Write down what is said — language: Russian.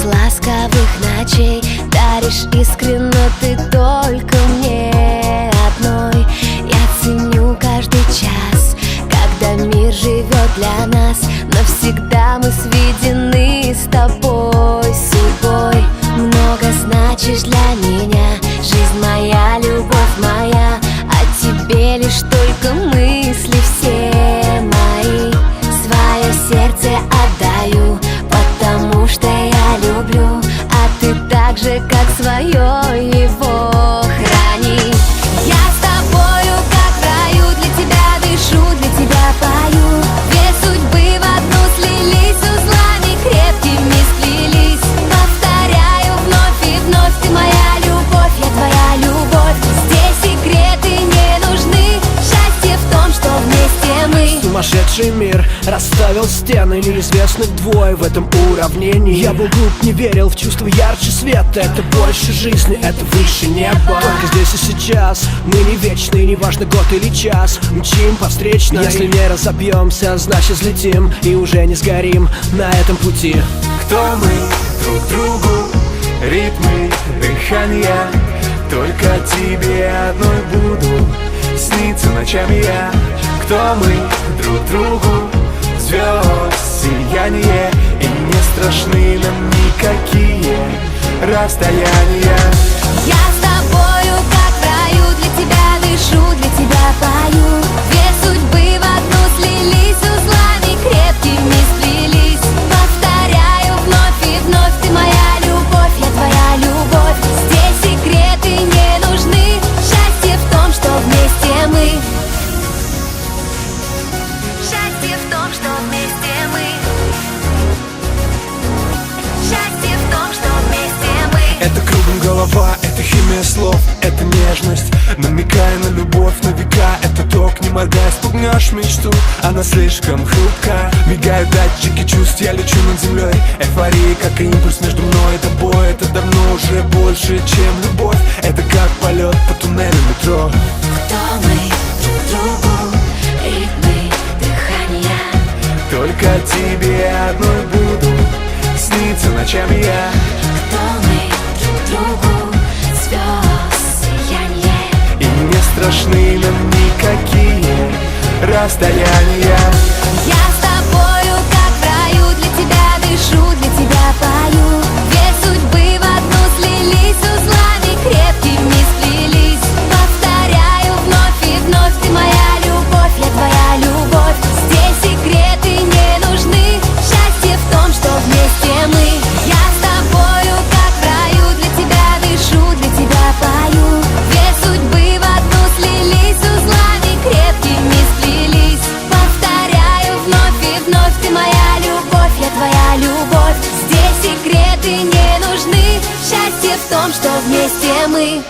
ласковых ночей даришь искренно ты только мне одной. Я ценю каждый час, когда мир живет для нас. Навсегда мы сведены с тобой судьбой. Много значишь для меня, жизнь моя, любовь моя. О тебе лишь только мысли все мои. Свое сердце отдаю, потому что я люблю, а ты так же, как свое его храни. Я с тобою, как в раю, для тебя дышу, для тебя пою. Две судьбы в одну слились, узлами крепкими сплелись. Повторяю вновь и вновь, ты моя любовь, я твоя любовь. Здесь секреты не нужны, счастье в том, что вместе мы. Сумасшедший мир расставил стены, неизвестных двое в этом уравнении. Я был глуп, не верил в чувство ярче света. Это больше жизни, это выше неба. Только здесь и сейчас, мы не вечны, неважно год или час. Мчим по встречной, если не разобьемся, значит взлетим и уже не сгорим на этом пути. Кто мы друг другу, ритмы дыхания, только тебе одной буду сниться ночами я. Кто мы друг другу, звезд сияние, и не страшны нам никакие расстояния. Я с тобою, как в раю, для тебя дышу, для тебя пою. Две судьбы в одну слились, узлами крепкими сплелись. Повторяю вновь и вновь, ты моя любовь, я твоя любовь. Здесь секреты не нужны, счастье в том, что вместе мы. Счастье в том, что вместе мы. Счастье в том, что вместе мы. Это кругом голова, это химия слов, это нежность, намекая на любовь на века. Это ток, не моргая, спугнешь мечту, она слишком хрупка. Мигают датчики чувств, я лечу над землей. Эйфория, как импульс между мной и тобой. Это давно уже больше, чем любовь. Это как полет по туннелю метро. Кто мы друг другу, ритмы дыхания. Только тебе одной буду сниться ночами я. Кто мы друг другу, звезд сияние. И не страшны нам никакие расстояния. Я с тобою, как в раю, для тебя дышу, для тебя пою. Две судьбы в одну слились, узлами крепкими сплелись. Повторяю вновь и вновь, ты моя любовь, я твоя любовь. Здесь секреты не нужны, счастье в том, что вместе мы. Я с тобою, как в раю, для тебя дышу, для тебя пою. Две судьбы в одну слились, узлами крепкими сплелись. Повторяю вновь и вновь, ты моя любовь, я твоя любовь. Здесь секреты не нужны, счастье в том, что вместе мы.